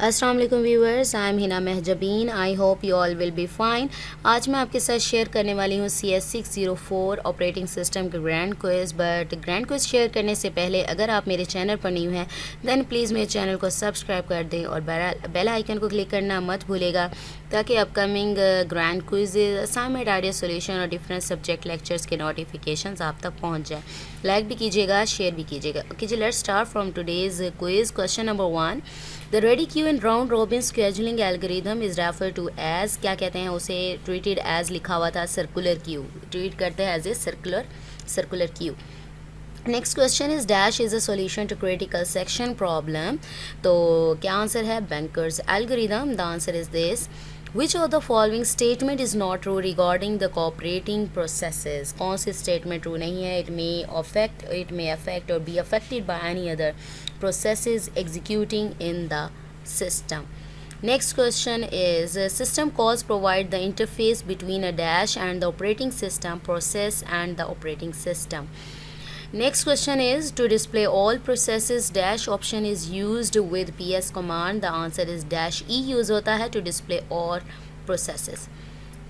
अस्सलाम वालेकुम viewers, I am Hina Mahjabeen. I hope you all will be fine. आज मैं आपके साथ शेयर करने वाली हूँ CS604 ऑपरेटिंग सिस्टम के grand quiz. But grand quiz share करने से पहले अगर आप मेरे चैनल पर न्यू हैं दैन प्लीज़ मेरे चैनल को सब्सक्राइब कर दें और बेल आइकन को क्लिक करना मत भूलेगा ताकि upcoming grand quiz, assignment, idea solution और डिफरेंट सब्जेक्ट लेक्चर्स के नोटिफिकेशंस आप तक पहुँच जाए। लाइक भी कीजिएगा, शेयर भी कीजिएगा। Okay ji, let's start from today's quiz. Question number 1, the ready queue and round robin scheduling algorithm is refer to as, क्या कहते हैं उसे? ट्रीटेड एज लिखा हुआ था सर्कुलर क्यू, ट्रीट करते हैं as a circular queue. Next question is dash is a solution to critical section problem. तो क्या आंसर है? Banker's algorithm. The answer is this. Which of the following statement is not true regarding the cooperating processes? कौन सी statement true नहीं है? It may affect or be affected by any other processes executing in the system. Next question is system calls provide the interface between a dash and the operating system process and the operating system. Next question is to display all processes dash option is used with ps command. The answer is dash e use होता है to display all processes.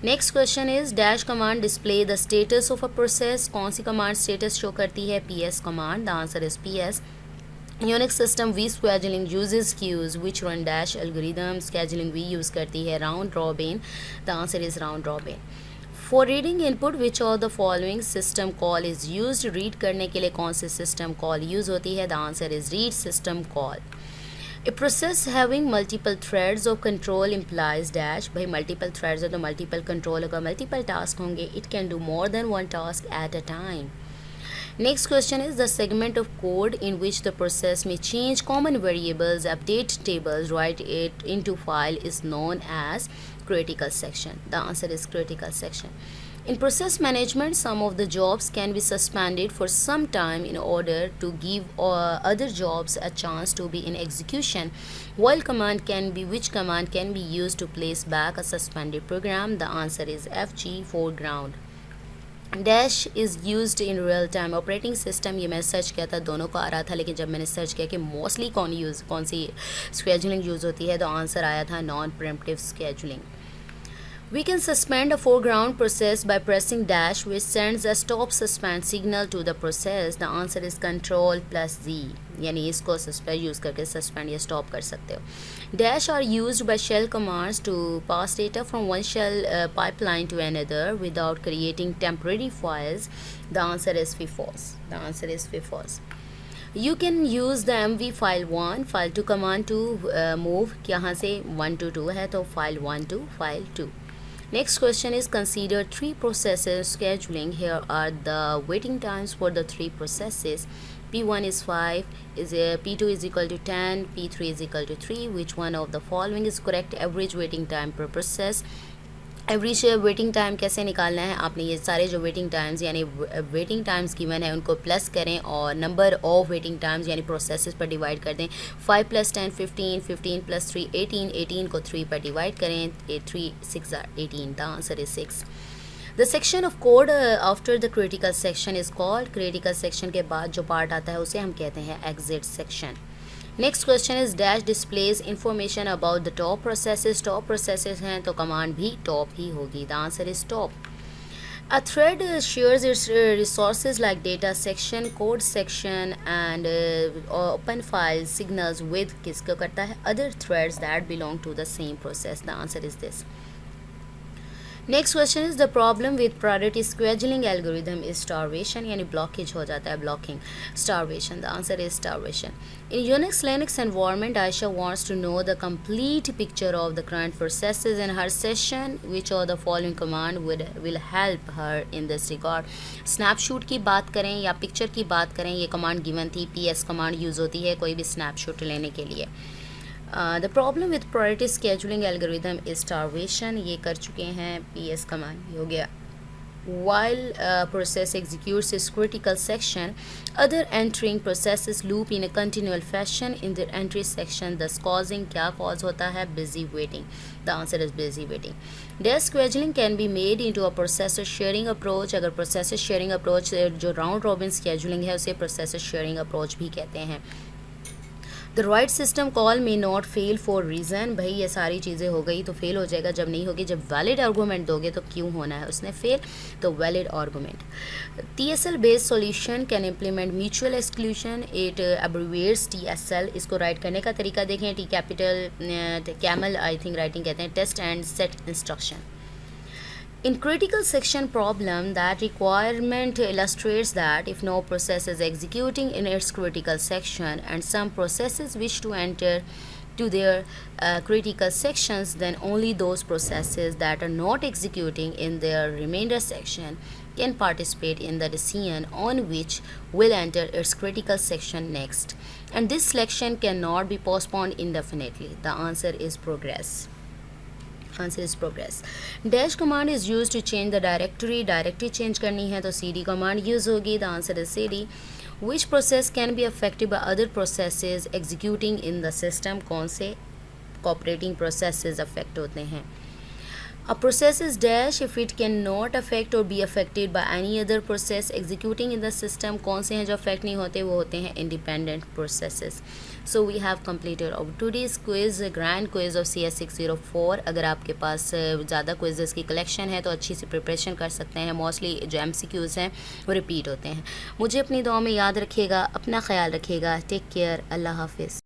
Next question is dash command display the status of a process. कौन सी command status show करती है? ps command. The answer is ps. Unix system vScheduling uses queues which run dash algorithm. Scheduling v use करती है round robin. The answer is round robin. For reading input which of the following system call is used? read करने के लिए कौन सी system call use होती है? The answer is read system call. A process having multiple threads of control implies dash. भाई multiple threads है तो multiple control होगा, multiple task होंगे. It can do more than one task at a time. Next question is the segment of code in which the process may change common variables, update tables, write it into file is known as critical section. The answer is critical section. In process management, some of the jobs can be suspended for some time in order to give other jobs a chance to be in execution. Which command can be used to place back a suspended program? The answer is FG, foreground. Dash is used in real time operating system. ये मैं search किया था, दोनों को आ रहा था, लेकिन जब मैंने सर्च किया कि मोस्टली कौन सी स्केजुलिंग यूज़ होती है तो आंसर आया था non preemptive scheduling. We can suspend a foreground process by pressing dash which sends a stop suspend signal to the process. The answer is control plus Z. यानी इसको suspend use करके suspend या stop कर सकते हो. Dash are used by shell commands to pass data from one shell pipeline to another without creating temporary files. The answer is FIFOs. The answer is FIFOs. You can use the mv file1 file2 command to move. यहाँ से 1 to 2 है तो file1 to file2. Next question is consider three processes scheduling. Here are the waiting times for the three processes. P1 is 5, P2 is equal to 10, P3 is equal to 3. Which one of the following is correct? Average waiting time per process. Average waiting time कैसे निकालना है? आपने ये सारे जो waiting times यानी waiting times given है उनको प्लस करें और नंबर ऑफ वेटिंग टाइम्स यानी प्रोसेसेस पर डिवाइड कर दें. 5 + 10 15, 15 + 3 18, 18 को 3 पर डिवाइड करें. 3 6 18. The answer is 6. The section of code after the critical section is called. Critical section के बाद जो पार्ट आता है उसे हम कहते हैं exit section. Next question is dash displays information about the top processes. Top processes हैं तो कमांड भी टॉप ही होगी. The answer is top. A thread shares its resources like data section, code section and open file signals with किसको करता है? Other threads that belong to the same process. The answer is this. Next question is the problem with priority scheduling algorithm is starvation, यानी blockage हो जाता है, blocking, starvation. The answer is starvation. In Unix Linux environment Ayesha wants to know the complete picture of the current processes in her session. Which of the following command will help her in this regard. Snapshot की बात करें या picture की बात करें, ये command given थी. PS command use होती है कोई भी स्नैपशॉट लेने के लिए. The problem with priority scheduling algorithm is starvation, ये कर चुके हैं. PS कमांड हो गया. While process executes its critical section, other entering processes loop in a continual fashion in their entry section, thus causing क्या cause होता है? busy waiting. The answer is busy waiting. Dash scheduling can be made into a processor sharing approach. अगर processor sharing approach जो round robin scheduling है उसे processor sharing approach भी कहते हैं. The right system call may not fail for reason, भाई ये सारी चीज़ें हो गई तो फेल हो जाएगा जब नहीं होगी, जब वैलिड आर्गूमेंट दोगे तो क्यों होना है उसने फेल, तो valid argument. TSL based solution can implement mutual exclusion, it abbreviates TSL। इसको राइट करने का तरीका देखें, T capital camel I think writing कहते हैं, test and set instruction. In critical section problem, that requirement illustrates that if no process is executing in its critical section and some processes wish to enter to their critical sections, then only those processes that are not executing in their remainder section can participate in the decision on which will enter its critical section next. And this selection cannot be postponed indefinitely. The answer is progress. Answer is progress. Dash command is used to change the directory. Directory change करनी है तो CD command use होगी. The answer is CD. Which process can be affected by other processes executing in the system? कौन से cooperating processes affect होते हैं? A process is dash if it cannot affect or be affected by any other process executing in the system. कौन से हैं जो affect नहीं होते, वो होते हैं independent processes. So we have completed our today's quiz, grand quiz of CS 604. अगर आपके पास ज़्यादा quizzes की collection है तो अच्छी सी preparation कर सकते हैं. Mostly जो MCQs हैं वो repeat होते हैं. मुझे अपनी दुआ में याद रखिएगा, अपना ख्याल रखिएगा. Take care. अल्लाह हाफिज़.